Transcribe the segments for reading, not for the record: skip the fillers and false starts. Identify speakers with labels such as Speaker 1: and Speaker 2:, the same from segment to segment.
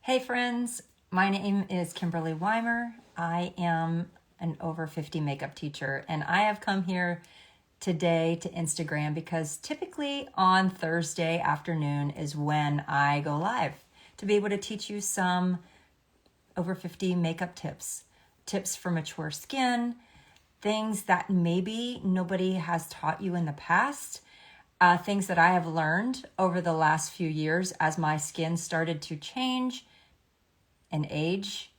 Speaker 1: Hey friends, my name is Kimberly Weimer. I am an over 50 makeup teacher, and I have come here today to Instagram because typically on Thursday afternoon is when I go live to be able to teach you some over 50 makeup tips for mature skin, things that maybe nobody has taught you in the past, things that I have learned over the last few years as my skin started to change and age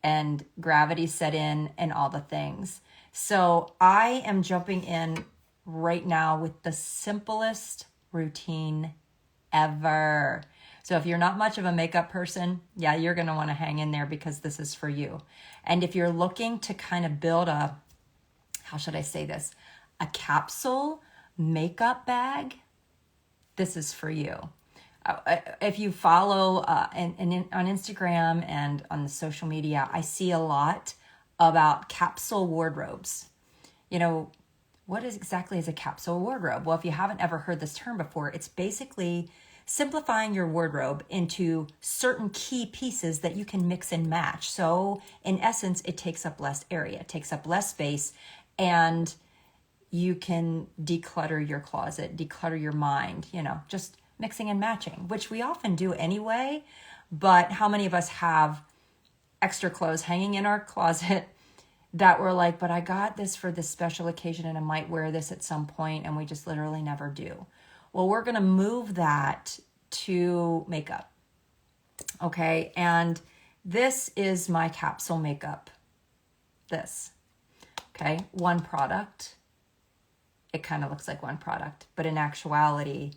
Speaker 1: and gravity set in and all the things. So I am jumping in right now with the simplest routine ever. So if you're not much of a makeup person, yeah, you're going to want to hang in there because this is for you. And if you're looking to kind of build a, how should I say this, a capsule makeup bag, this is for you. If you follow on Instagram and on the social media, I see a lot about capsule wardrobes. You know, what exactly is a capsule wardrobe? Well, if you haven't ever heard this term before, it's basically simplifying your wardrobe into certain key pieces that you can mix and match. So in essence, it takes up less area, it takes up less space, and you can declutter your closet, declutter your mind, just mixing and matching, which we often do anyway. But how many of us have extra clothes hanging in our closet that we're like, but I got this for this special occasion and I might wear this at some point, and we just literally never do. Well, we're going to move that to makeup. Okay. And this is my capsule makeup. This. Okay. One product. It kind of looks like one product, but in actuality,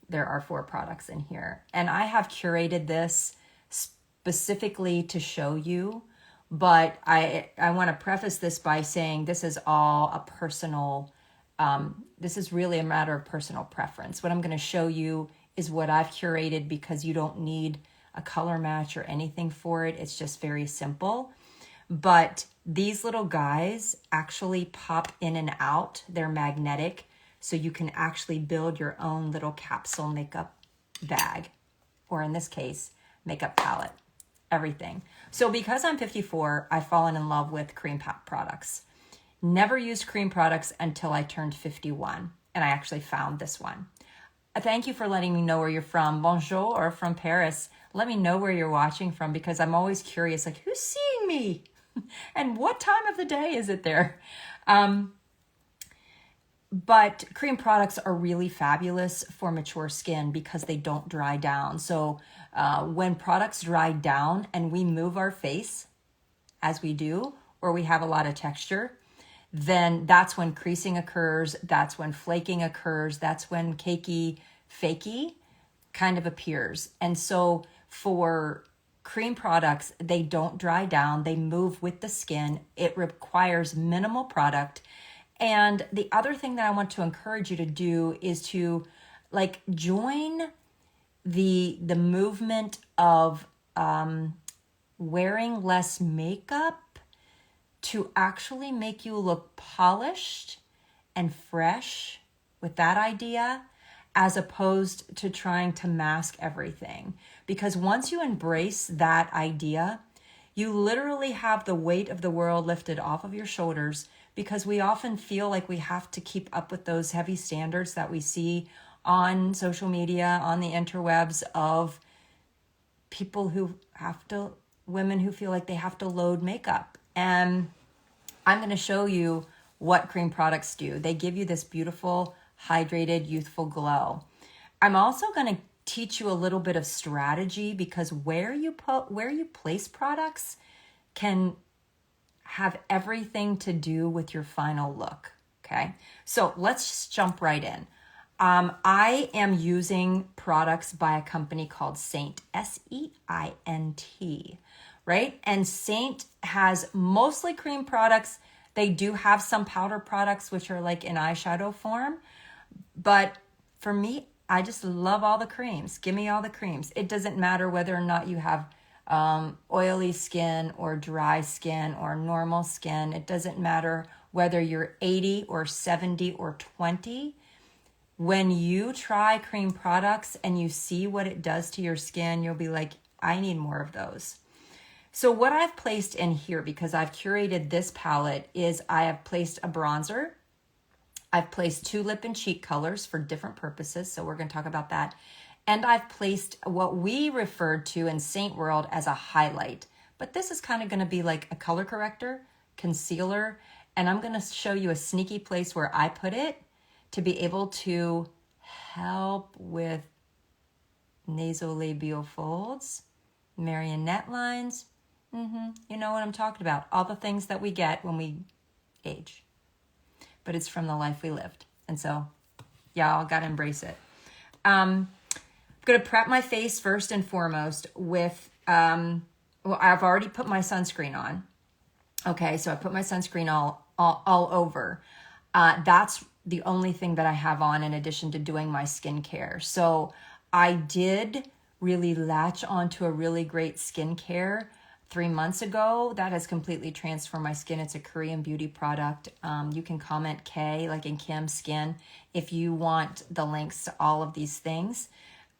Speaker 1: there are 4 products in here. And I have curated this specifically to show you, but I want to preface this by saying this is all a personal, this is really a matter of personal preference. What I'm going to show you is what I've curated because you don't need a color match or anything for it. It's just very simple. But these little guys actually pop in and out. They're magnetic. So you can actually build your own little capsule makeup bag, or in this case, makeup palette, everything. So because I'm 54, I've fallen in love with cream products. Never used cream products until I turned 51, and I actually found this one. Thank you for letting me know where you're from. Bonjour, or from Paris. Let me know where you're watching from because I'm always curious, like, who's seeing me? And what time of the day is it there? But cream products are really fabulous for mature skin because they don't dry down. So when products dry down and we move our face, as we do, or we have a lot of texture, then that's when creasing occurs, that's when flaking occurs, that's when cakey, fakey kind of appears. And so for cream products, they don't dry down, they move with the skin. It requires minimal product. And the other thing that I want to encourage you to do is to join the movement of wearing less makeup to actually make you look polished and fresh with that idea, as opposed to trying to mask everything. Because once you embrace that idea, you literally have the weight of the world lifted off of your shoulders, because we often feel like we have to keep up with those heavy standards that we see on social media, on the interwebs, of people women who feel like they have to load makeup. And I'm going to show you what cream products do. They give you this beautiful, hydrated, youthful glow. I'm also going to teach you a little bit of strategy, because where you place products can have everything to do with your final look. Okay, so let's just jump right in. I am using products by a company called Seint, S-E-I-N-T, right? And Seint has mostly cream products. They do have some powder products, which are like in eyeshadow form. But for me, I just love all the creams. Give me all the creams. It doesn't matter whether or not you have oily skin or dry skin or normal skin. It doesn't matter whether you're 80 or 70 or 20. When you try cream products and you see what it does to your skin, you'll be like, I need more of those. So what I've placed in here, because I've curated this palette, is I have placed a bronzer. I've placed 2 lip and cheek colors for different purposes, so we're going to talk about that. And I've placed what we referred to in Saint World as a highlight. But this is kind of going to be like a color corrector, concealer, and I'm going to show you a sneaky place where I put it to be able to help with nasolabial folds, marionette lines. You know what I'm talking about. All the things that we get when we age. But it's from the life we lived. And so, y'all got to embrace it. I'm going to prep my face first and foremost with, well, I've already put my sunscreen on. Okay, so I put my sunscreen all over. That's the only thing that I have on in addition to doing my skincare. So I did really latch onto a really great skincare 3 months ago. That has completely transformed my skin. It's a Korean beauty product. You can comment K, like in Kim's Skin, if you want the links to all of these things.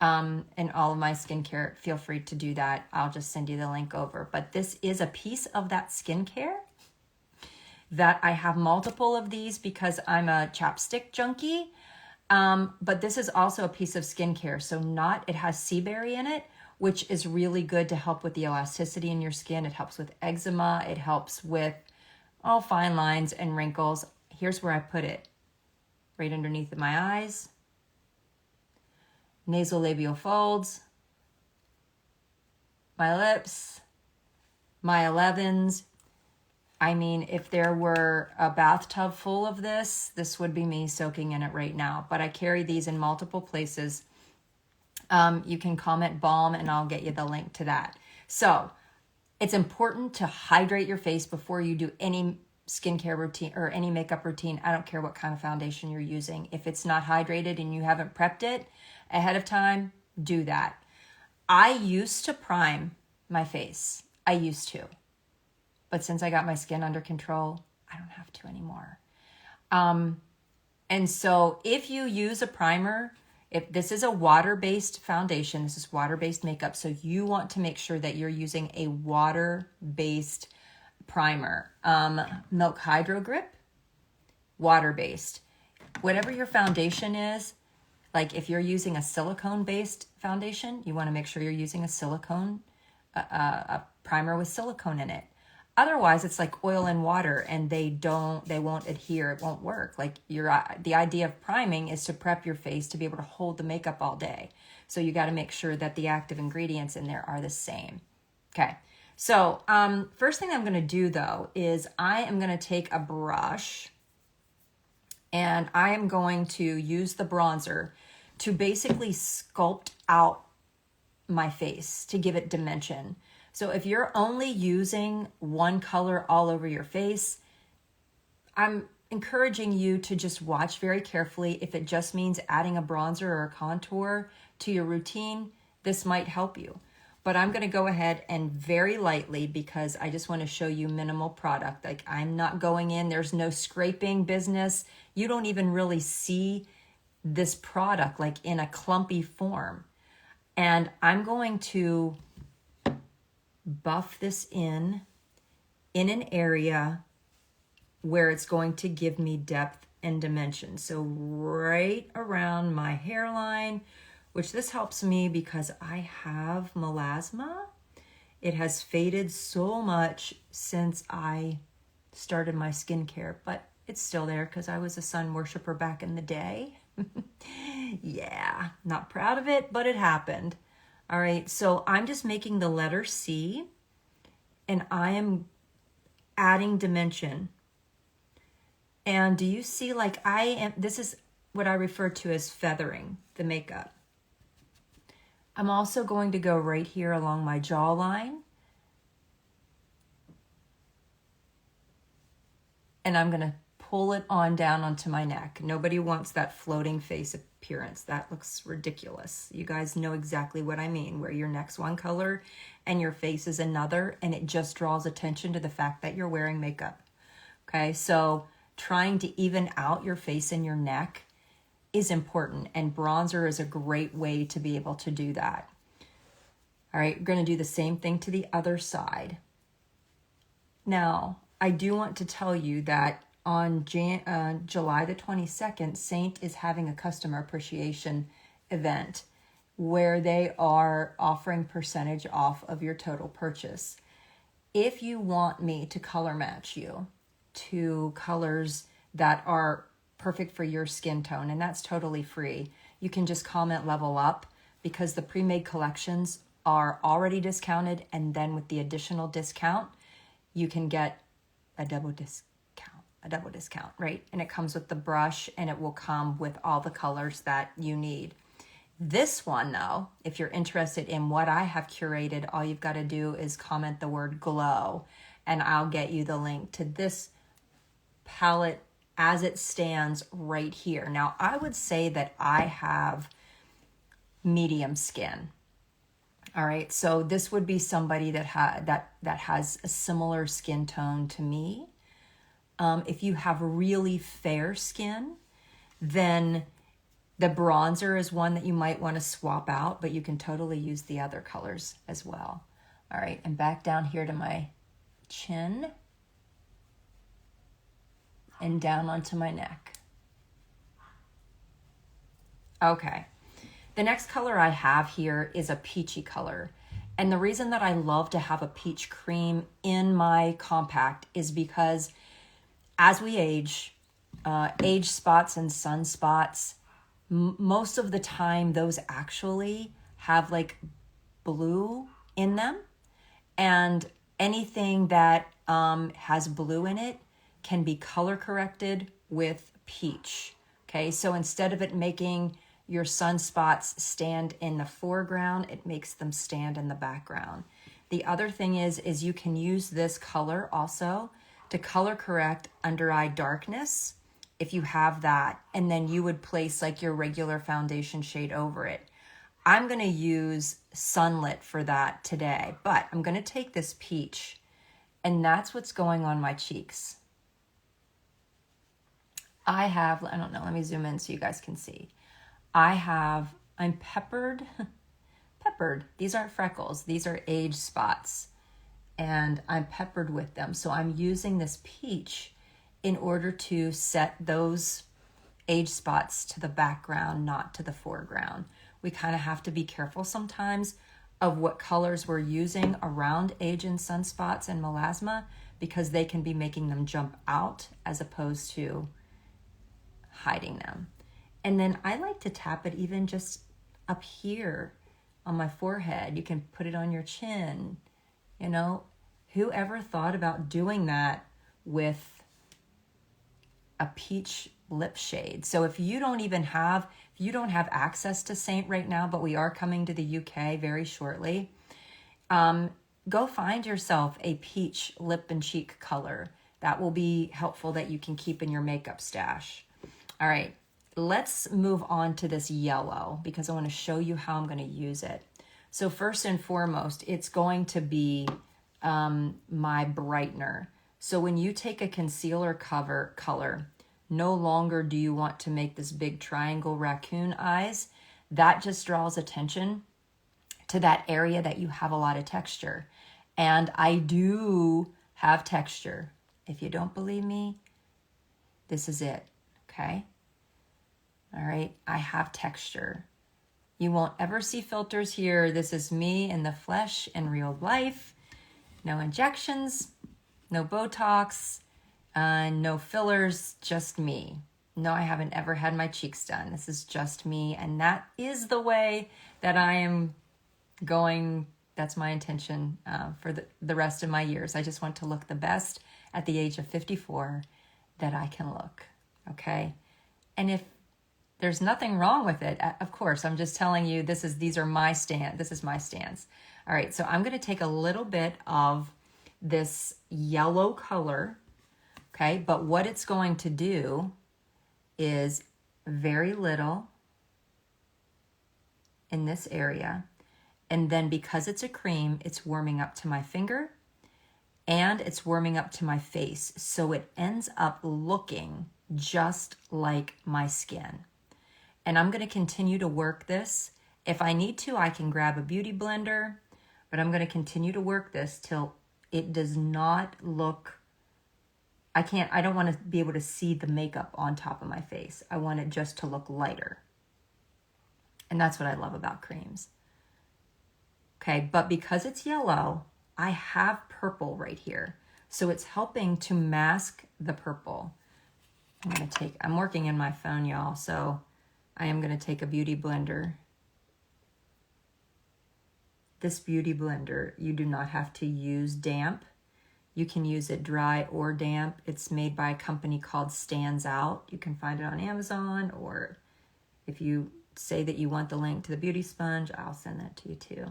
Speaker 1: And all of my skincare, feel free to do that. I'll just send you the link over. But this is a piece of that skincare that I have multiple of these because I'm a chapstick junkie. But this is also a piece of skincare. So it has sea berry in it, which is really good to help with the elasticity in your skin. It helps with eczema. It helps with all fine lines and wrinkles. Here's where I put it. Right underneath my eyes. Nasolabial folds. My lips. My 11s. I mean, if there were a bathtub full of this would be me soaking in it right now. But I carry these in multiple places. You can comment balm and I'll get you the link to that. So it's important to hydrate your face before you do any skincare routine or any makeup routine. I don't care what kind of foundation you're using. If it's not hydrated and you haven't prepped it ahead of time, do that. I used to prime my face. I used to. But since I got my skin under control, I don't have to anymore. And so if you use a primer, if this is a water-based foundation, this is water-based makeup, so you want to make sure that you're using a water-based primer. Milk Hydro Grip, water-based. Whatever your foundation is, like if you're using a silicone-based foundation, you want to make sure you're using a silicone, a primer with silicone in it. Otherwise, it's like oil and water and they won't adhere. It won't work. Like the idea of priming is to prep your face to be able to hold the makeup all day. So you got to make sure that the active ingredients in there are the same. Okay. So first thing I'm going to do though is I am going to take a brush and I am going to use the bronzer to basically sculpt out my face to give it dimension. So if you're only using one color all over your face, I'm encouraging you to just watch very carefully. If it just means adding a bronzer or a contour to your routine, this might help you. But I'm going to go ahead and very lightly, because I just want to show you minimal product. Like I'm not going in, there's no scraping business. You don't even really see this product like in a clumpy form. And I'm going to buff this in an area where it's going to give me depth and dimension. So right around my hairline, which this helps me because I have melasma. It has faded so much since I started my skincare, but it's still there because I was a sun worshiper back in the day. Yeah, not proud of it, but it happened. All right, so I'm just making the letter C and I am adding dimension. And do you see, like this is what I refer to as feathering the makeup. I'm also going to go right here along my jawline. And I'm going to pull it on down onto my neck. Nobody wants that floating face appearance. That looks ridiculous. You guys know exactly what I mean, where your neck's one color and your face is another, and it just draws attention to the fact that you're wearing makeup. Okay, so trying to even out your face and your neck is important, and bronzer is a great way to be able to do that. All right, we're going to do the same thing to the other side. Now, I do want to tell you that on July the 22nd, Saint is having a customer appreciation event where they are offering percentage off of your total purchase. If you want me to color match you to colors that are perfect for your skin tone, and that's totally free, you can just comment level up, because the pre-made collections are already discounted, and then with the additional discount, you can get a double discount, right? And it comes with the brush, and it will come with all the colors that you need. This one, though, if you're interested in what I have curated, all you've got to do is comment the word glow, and I'll get you the link to this palette as it stands right here. Now, I would say that I have medium skin. All right, so this would be somebody that has a similar skin tone to me. If you have really fair skin, then the bronzer is one that you might want to swap out, but you can totally use the other colors as well. All right, and back down here to my chin and down onto my neck. Okay. The next color I have here is a peachy color. And the reason that I love to have a peach cream in my compact is because as we age spots and sunspots, most of the time those actually have like blue in them. And anything that has blue in it can be color corrected with peach. Okay, so instead of it making your sunspots stand in the foreground, it makes them stand in the background. The other thing is you can use this color also to color correct under eye darkness if you have that, and then you would place like your regular foundation shade over it. I'm gonna use Sunlit for that today, but I'm gonna take this peach, and that's what's going on my cheeks. I don't know, let me zoom in so you guys can see. I'm peppered. These aren't freckles, these are age spots. And I'm peppered with them. So I'm using this peach in order to set those age spots to the background, not to the foreground. We kind of have to be careful sometimes of what colors we're using around age and sunspots and melasma, because they can be making them jump out as opposed to hiding them. And then I like to tap it even just up here on my forehead. You can put it on your chin. You know, whoever thought about doing that with a peach lip shade? So if you don't have access to Saint right now, but we are coming to the UK very shortly, go find yourself a peach lip and cheek color. That will be helpful, that you can keep in your makeup stash. All right, let's move on to this yellow, because I want to show you how I'm going to use it. So first and foremost, it's going to be my brightener. So when you take a concealer color, no longer do you want to make this big triangle raccoon eyes. That just draws attention to that area that you have a lot of texture. And I do have texture. If you don't believe me, this is it, okay? All right, I have texture. You won't ever see filters here. This is me in the flesh in real life. No injections, no Botox, no fillers, just me. No, I haven't ever had my cheeks done. This is just me, and that is the way that I am going. That's my intention for the rest of my years. I just want to look the best at the age of 54 that I can look, okay? And if there's nothing wrong with it, of course, I'm just telling you, this is my stance. All right, so I'm gonna take a little bit of this yellow color, okay? But what it's going to do is very little in this area. And then because it's a cream, it's warming up to my finger and it's warming up to my face. So it ends up looking just like my skin. And I'm gonna continue to work this. If I need to, I can grab a beauty blender. but I'm going to continue to work this till it does not look, I don't want to be able to see the makeup on top of my face. I want it just to look lighter. And that's what I love about creams. Okay, but because it's yellow, I have purple right here. So it's helping to mask the purple. I'm working in my phone, y'all, so I am going to take a beauty blender. This beauty blender, you do not have to use damp. You can use it dry or damp. It's made by a company called Stands Out. You can find it on Amazon, or if you say that you want the link to the beauty sponge, I'll send that to you too.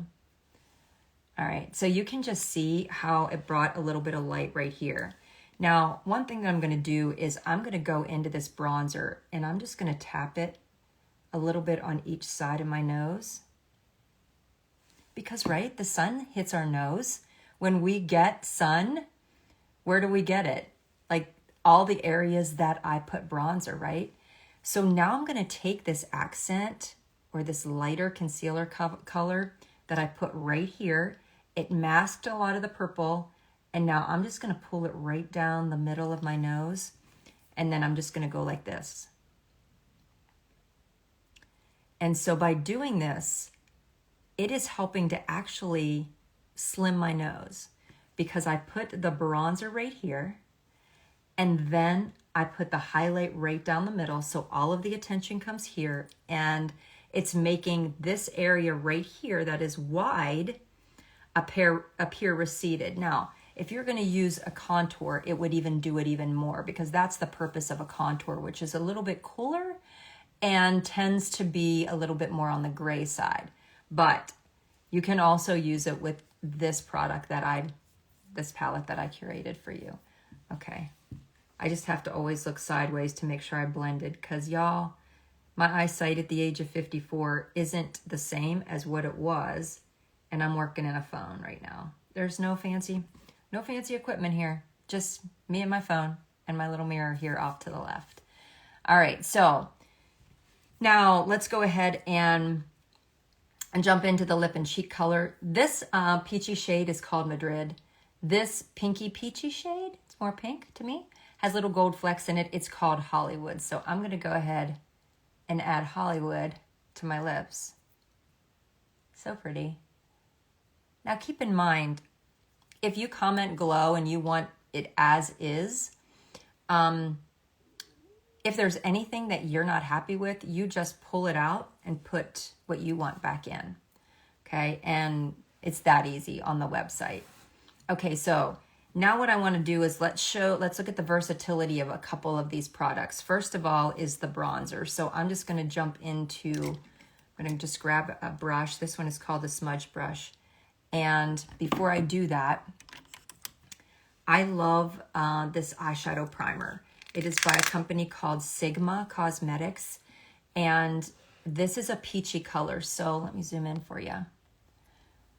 Speaker 1: All right, so you can just see how it brought a little bit of light right here. Now, one thing that I'm gonna do is I'm gonna go into this bronzer and I'm just gonna tap it a little bit on each side of my nose. Because, right, the sun hits our nose. When we get sun, where do we get it? Like all the areas that I put bronzer, right? So now I'm gonna take this accent or this lighter concealer color that I put right here. It masked a lot of the purple, and now I'm just gonna pull it right down the middle of my nose, and then I'm just gonna go like this. And so by doing this, it is helping to actually slim my nose, because I put the bronzer right here, and then I put the highlight right down the middle, so all of the attention comes here, and it's making this area right here that is wide appear receded. Now, if you're going to use a contour, it would even do it even more, because that's the purpose of a contour, which is a little bit cooler and tends to be a little bit more on the gray side. But you can also use it with this product this palette that I curated for you. Okay. I just have to always look sideways to make sure I blended, because y'all, my eyesight at the age of 54 isn't the same as what it was, and I'm working in a phone right now. There's no fancy equipment here, just me and my phone and my little mirror here off to the left. All right, so now let's go ahead and jump into the lip and cheek color. This peachy shade is called Madrid. This pinky peachy shade, it's more pink to me, has little gold flecks in it. It's called Hollywood. So I'm gonna go ahead and add Hollywood to my lips. So pretty. Now keep in mind, if you comment glow and you want it as is, if there's anything that you're not happy with, you just pull it out and put what you want back in, okay? And it's that easy on the website. Okay, so now what I want to do is let's look at the versatility of a couple of these products. First of all is the bronzer. So I'm just going to jump into, I'm going to just grab a brush. This one is called the smudge brush. And before I do that, I love this eyeshadow primer. It is by a company called Sigma Cosmetics, and this is a peachy color. So let me zoom in for you.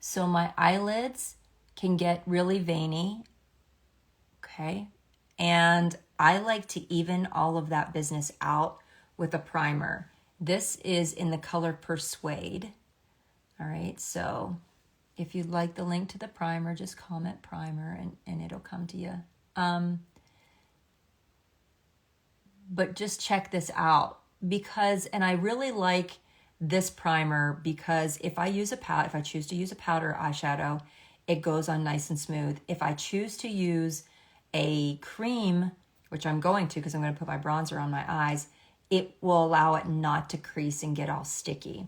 Speaker 1: So my eyelids can get really veiny, okay? And I like to even all of that business out with a primer. This is in the color Persuade. All right, so if you'd like the link to the primer, just comment primer and it'll come to you. But just check this out, because, and I really like this primer because if I choose to use a powder eyeshadow, it goes on nice and smooth. If I choose to use a cream, which I'm going to because I'm going to put my bronzer on my eyes, it will allow it not to crease and get all sticky.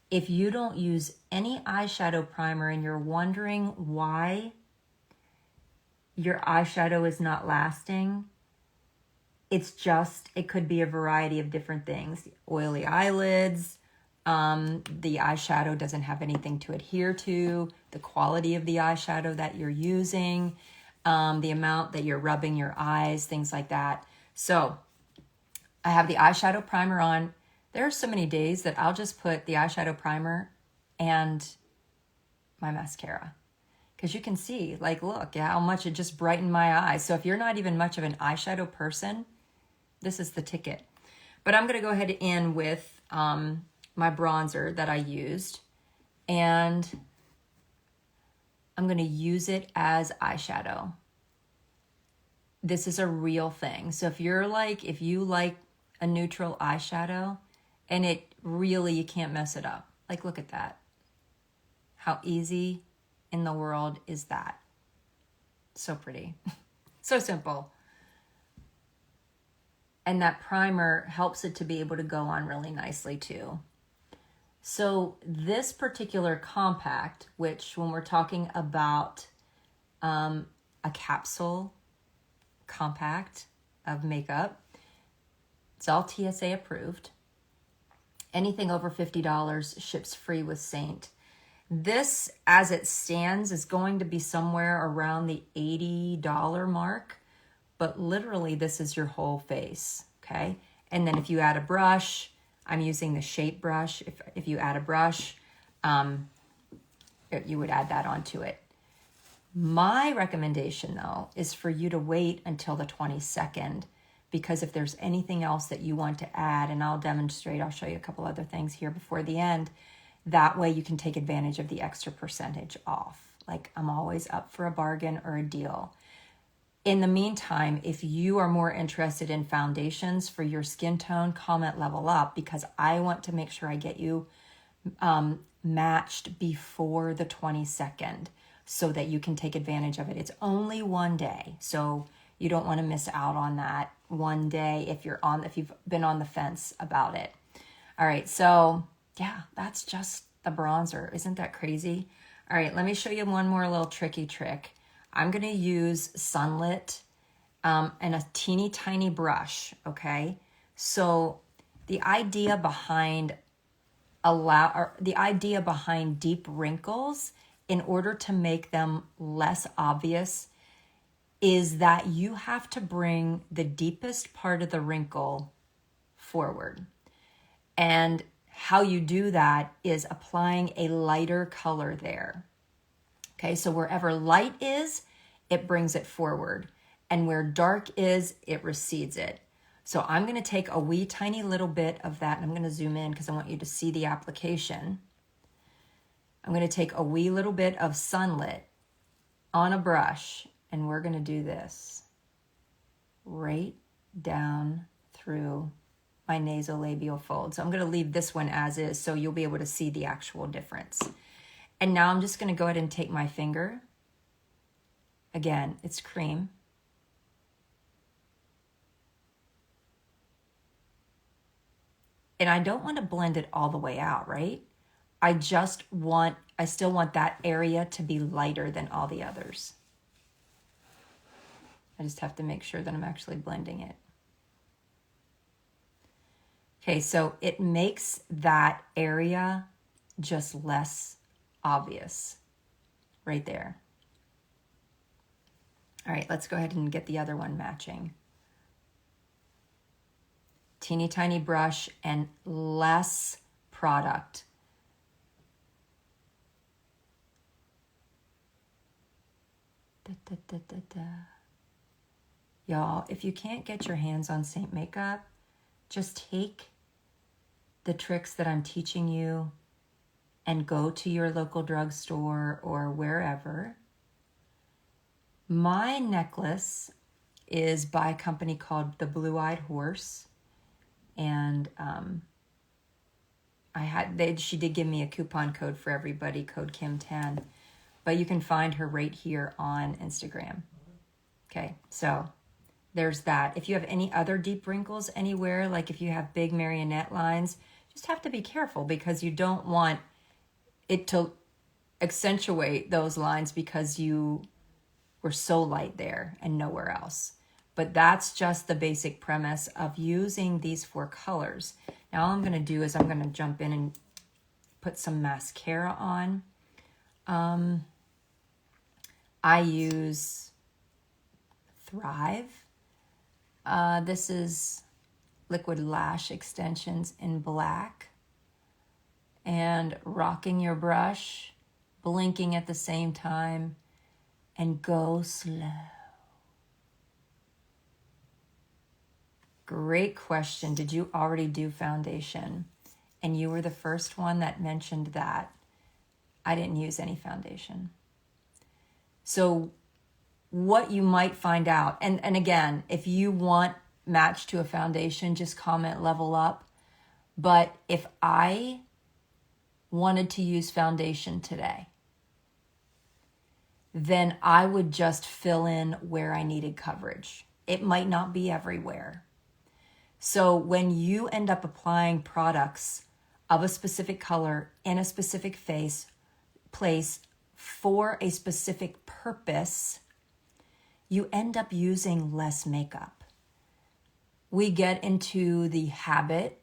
Speaker 1: If you don't use any eyeshadow primer and you're wondering why your eyeshadow is not lasting, it could be a variety of different things. Oily eyelids, the eyeshadow doesn't have anything to adhere to, the quality of the eyeshadow that you're using, the amount that you're rubbing your eyes, things like that. So I have the eyeshadow primer on. There are so many days that I'll just put the eyeshadow primer and my mascara, because you can see, like, look how much it just brightened my eyes. So if you're not even much of an eyeshadow person, this is the ticket. But I'm going to go ahead in with my bronzer that I used. And I'm going to use it as eyeshadow. This is a real thing. So if you like a neutral eyeshadow and it really, you can't mess it up. Like, look at that. How easy in the world is that? So pretty. So simple. And that primer helps it to be able to go on really nicely too. So this particular compact, which when we're talking about a capsule compact of makeup, it's all TSA approved. Anything over $50 ships free with Saint. This, as it stands, is going to be somewhere around the $80 mark, but literally this is your whole face, okay? And then if you add a brush, I'm using the shape brush. If you add a brush, you would add that onto it. My recommendation, though, is for you to wait until the 22nd, because if there's anything else that you want to add, and I'll demonstrate, I'll show you a couple other things here before the end, that way you can take advantage of the extra percentage off. Like, I'm always up for a bargain or a deal. In the meantime, if you are more interested in foundations for your skin tone, comment level up, because I want to make sure I get you matched before the 22nd so that you can take advantage of it. It's only one day, so you don't want to miss out on that one day if you've been on the fence about it. All right, so yeah, that's just the bronzer. Isn't that crazy? All right, let me show you one more little tricky trick. I'm going to use Sunlit and a teeny tiny brush, okay? So the idea behind deep wrinkles, in order to make them less obvious, is that you have to bring the deepest part of the wrinkle forward. And how you do that is applying a lighter color there. Okay, so wherever light is, it brings it forward. And where dark is, it recedes it. So I'm going to take a wee tiny little bit of that, and I'm going to zoom in because I want you to see the application. I'm going to take a wee little bit of Sunlit on a brush, and we're going to do this right down through my nasolabial fold. So I'm going to leave this one as is so you'll be able to see the actual difference. And now I'm just going to go ahead and take my finger. Again, it's cream. And I don't want to blend it all the way out, right? I still want that area to be lighter than all the others. I just have to make sure that I'm actually blending it. Okay, so it makes that area just less obvious right there. All right, let's go ahead and get the other one matching. Teeny tiny brush and less product. Y'all, if you can't get your hands on Saint makeup, just take the tricks that I'm teaching you and go to your local drugstore or wherever. My necklace is by a company called the Blue-Eyed Horse, and she did give me a coupon code for everybody, code Kim10, but you can find her right here on Instagram. Okay, so there's that. If you have any other deep wrinkles anywhere, like if you have big marionette lines, just have to be careful because you don't want it to accentuate those lines because you were so light there and nowhere else. But that's just the basic premise of using these 4 colors. Now all I'm going to do is I'm going to jump in and put some mascara on. I use Thrive. This is Liquid Lash Extensions in black. And rocking your brush, blinking at the same time, and go slow. Great question. Did you already do foundation? And you were the first one that mentioned that. I didn't use any foundation. So what you might find out, and again, if you want match to a foundation, just comment level up. But if I wanted to use foundation today, then I would just fill in where I needed coverage. It might not be everywhere. So when you end up applying products of a specific color in a specific place for a specific purpose, you end up using less makeup. We get into the habit,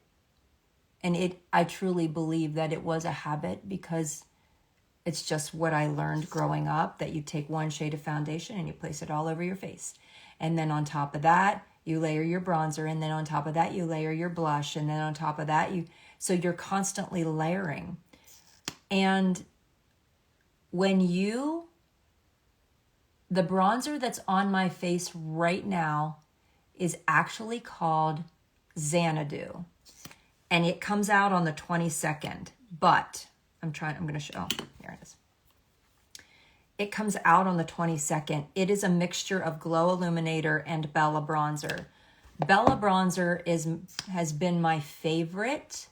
Speaker 1: and I truly believe that it was a habit because it's just what I learned growing up, that you take one shade of foundation and you place it all over your face. And then on top of that, you layer your bronzer, and then on top of that, you layer your blush, and then on top of that, so you're constantly layering. And the bronzer that's on my face right now is actually called Xanadu. And it comes out on the 22nd, but I'm going to show, here it is. It comes out on the 22nd. It is a mixture of Glow Illuminator and Bella Bronzer. Bella Bronzer has been my favorite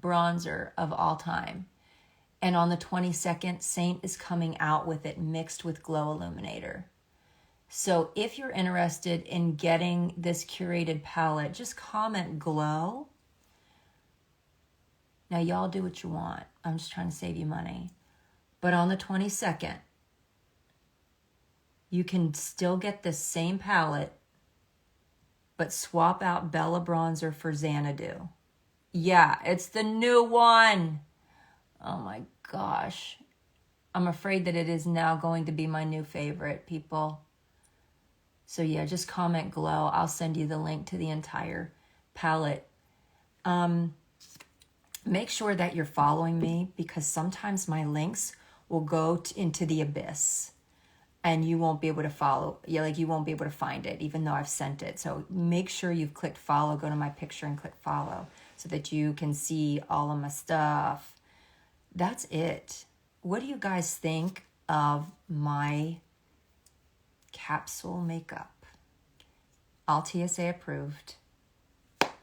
Speaker 1: bronzer of all time. And on the 22nd, Saint is coming out with it mixed with Glow Illuminator. So if you're interested in getting this curated palette, just comment Glow. Now, y'all do what you want. I'm just trying to save you money. But on the 22nd, you can still get the same palette, but swap out Bella Bronzer for Xanadu. Yeah, it's the new one. Oh my gosh. I'm afraid that it is now going to be my new favorite, people. So yeah, just comment Glow. I'll send you the link to the entire palette. Make sure that you're following me, because sometimes my links will go into the abyss and you won't be able to follow. Yeah, like you won't be able to find it even though I've sent it. So make sure you've clicked follow. Go to my picture and click follow so that you can see all of my stuff. That's it. What do you guys think of my capsule makeup? All TSA approved.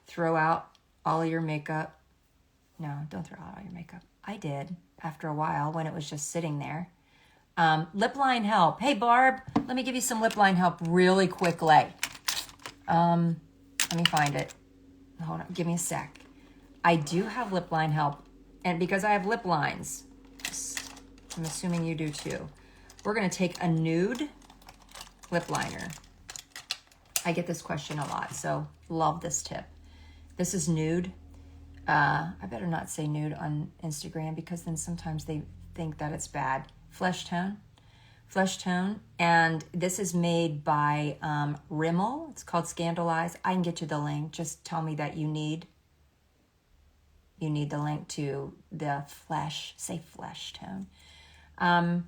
Speaker 1: Throw out all of your makeup. No, don't throw out all your makeup. I did after a while when it was just sitting there. Lip line help. Hey, Barb, let me give you some lip line help really quickly. Let me find it. Hold on, give me a sec. I do have lip line help, and because I have lip lines, I'm assuming you do too. We're gonna take a nude lip liner. I get this question a lot, so love this tip. This is nude. I better not say nude on Instagram because then sometimes they think that it's bad. Flesh tone, and this is made by Rimmel. It's called Scandalize. I can get you the link. Just tell me that you need the link to the flesh tone. I'm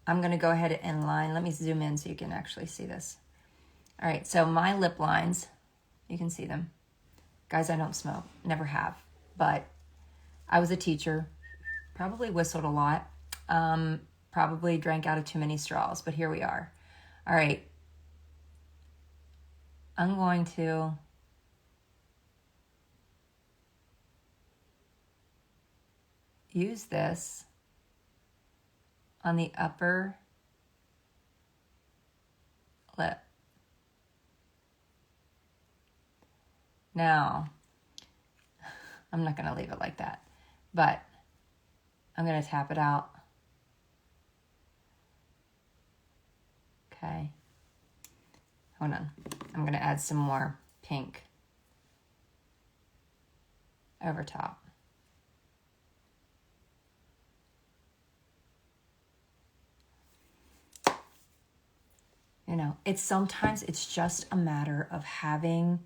Speaker 1: going to go ahead and line. Let me zoom in so you can actually see this. All right, so my lip lines, you can see them. Guys, I don't smoke, never have, but I was a teacher, probably whistled a lot, probably drank out of too many straws, but here we are. All right, I'm going to use this on the upper lip. Now, I'm not going to leave it like that, but I'm going to tap it out. Okay. Hold on. I'm going to add some more pink over top. You know, sometimes it's just a matter of having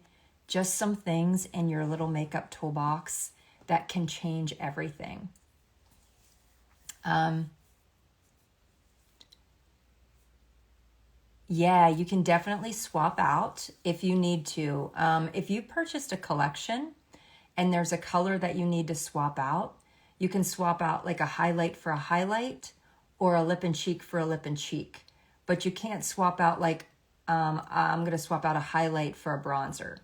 Speaker 1: just some things in your little makeup toolbox that can change everything. Yeah, you can definitely swap out if you need to. If you purchased a collection and there's a color that you need to swap out, You can swap out like a highlight for a highlight or a lip and cheek for a lip and cheek. But you can't swap out like, I'm going to swap out a highlight for a bronzer.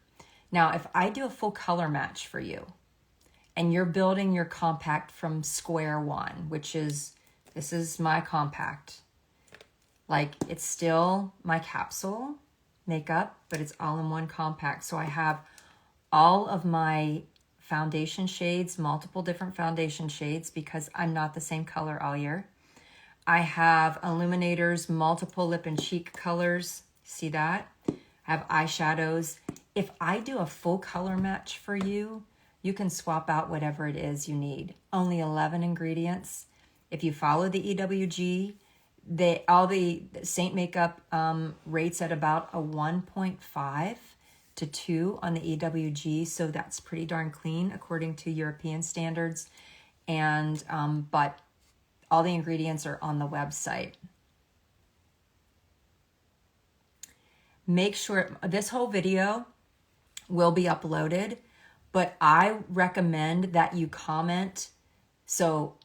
Speaker 1: Now, if I do a full color match for you and you're building your compact from square one, which is, this is my compact. Like, it's still my capsule makeup, but it's all in one compact. So I have all of my foundation shades, multiple different foundation shades, because I'm not the same color all year. I have illuminators, multiple lip and cheek colors. See that? I have eyeshadows. If I do a full color match for you, you can swap out whatever it is you need. Only 11 ingredients. If you follow the EWG, all the Saint makeup rates at about a 1.5 to 2 on the EWG, so that's pretty darn clean according to European standards. And but all the ingredients are on the website. Make sure this whole video will be uploaded, but I recommend that you comment. So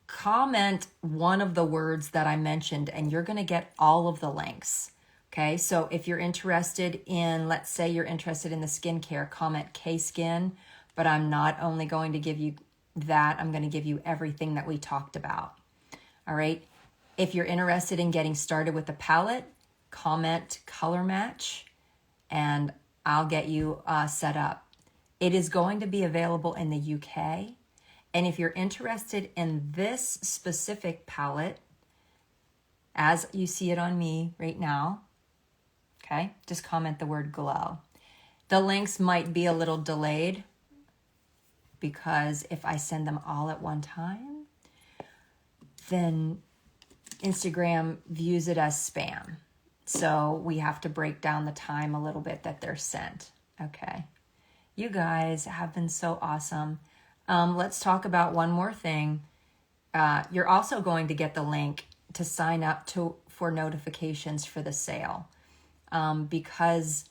Speaker 1: comment one of the words that I mentioned and you're going to get all of the links. Okay, so if you're interested in, let's say you're interested in the skincare, comment K-Skin, but I'm not only going to give you that, I'm going to give you everything that we talked about. All right, if you're interested in getting started with the palette, comment color match and I'll get you set up. It is going to be available in the UK. And if you're interested in this specific palette, as you see it on me right now, okay, just comment the word glow. The links might be a little delayed because if I send them all at one time, then Instagram views it as spam. So we have to break down the time a little bit that they're sent. Okay. You guys have been so awesome. Let's talk about one more thing. You're also going to get the link to sign up for notifications for the sale because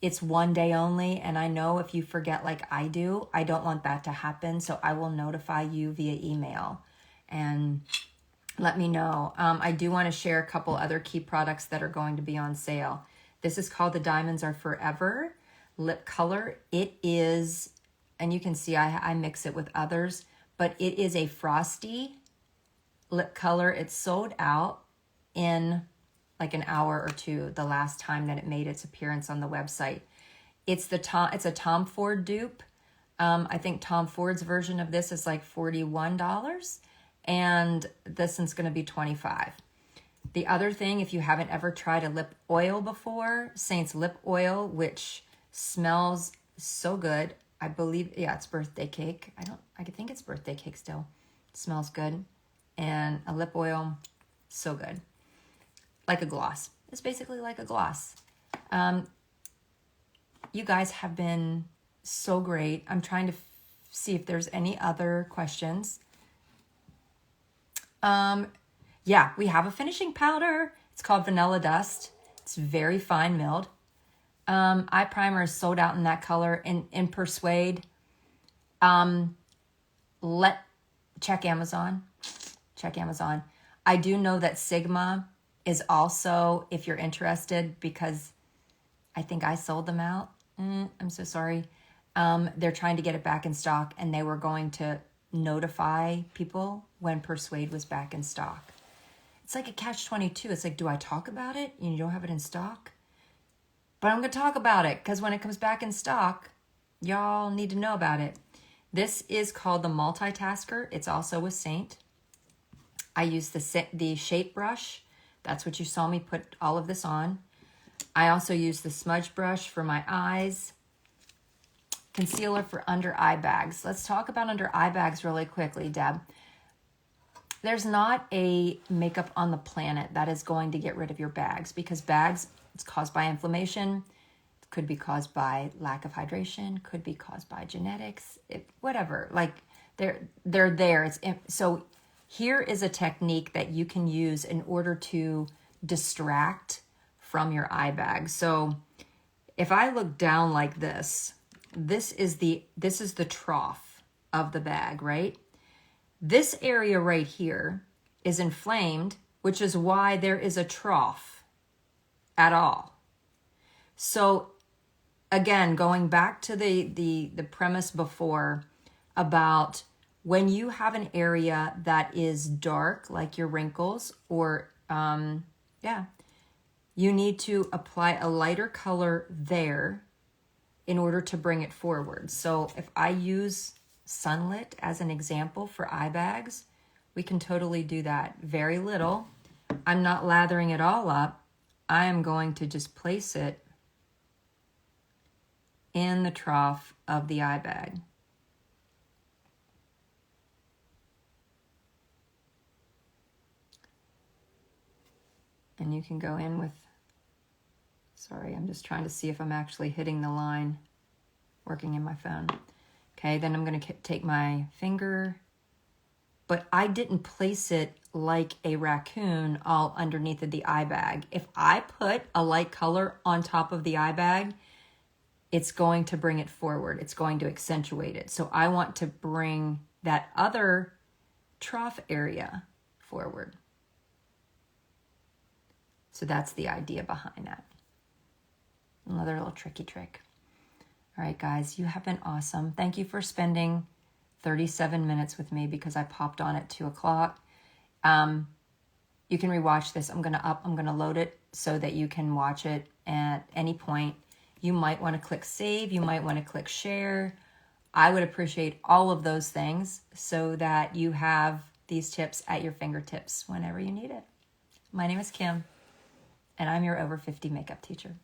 Speaker 1: it's one day only. And I know if you forget like I do, I don't want that to happen. So I will notify you via email and let me know. I do want to share a couple other key products that are going to be on sale. This is called the Diamonds Are Forever lip color. It is, and you can see I mix it with others, but it is a frosty lip color. It's sold out in like an hour or two the last time that it made its appearance on the website. It's a Tom Ford dupe. I think Tom Ford's version of this is like $41 and this one's going to be $25. The other thing, if you haven't ever tried a lip oil before, Saint's lip oil, which smells so good. I believe, yeah, it's birthday cake. I think it's birthday cake still. It smells good. And a lip oil, so good. Like a gloss. It's basically like a gloss. You guys have been so great. I'm trying to see if there's any other questions. Yeah, we have a finishing powder. It's called Vanilla Dust. It's very fine milled. Eye primer is sold out in that color. In Persuade, check Amazon. Check Amazon. I do know that Sigma is also, if you're interested, because I think I sold them out. I'm so sorry. They're trying to get it back in stock, and they were going to notify people when Persuade was back in stock. It's like a catch-22. It's like, do I talk about it? You don't have it in stock? But I'm going to talk about it because when it comes back in stock, y'all need to know about it. This is called the Multitasker. It's also with Saint. I use the shape brush. That's what you saw me put all of this on. I also use the smudge brush for my eyes. Concealer for under eye bags. Let's talk about under eye bags really quickly, Deb. There's not a makeup on the planet that is going to get rid of your bags because bags, it's caused by inflammation. It could be caused by lack of hydration. Could be caused by genetics. Whatever. Like they're there. So here is a technique that you can use in order to distract from your eye bag. So if I look down like this is the trough of the bag, right? This area right here is inflamed, which is why there is a trough at all. So again, going back to the premise before about when you have an area that is dark, like your wrinkles, or you need to apply a lighter color there in order to bring it forward. So if I use Sunlit as an example for eye bags, we can totally do that. Very little. I'm not lathering it all up. I am going to just place it in the trough of the eye bag. And you can go in with, sorry, I'm just trying to see if I'm actually hitting the line working in my phone. Okay, then I'm going to take my finger, but I didn't place it like a raccoon all underneath of the eye bag. If I put a light color on top of the eye bag, it's going to bring it forward. It's going to accentuate it. So I want to bring that other trough area forward. So that's the idea behind that. Another little tricky trick. All right, guys, you have been awesome. Thank you for spending 37 minutes with me because I popped on at 2 o'clock. You can rewatch this. I'm gonna load it so that you can watch it at any point. You might want to click save. You might want to click share. I would appreciate all of those things so that you have these tips at your fingertips whenever you need it. My name is Kim, and I'm your over 50 makeup teacher.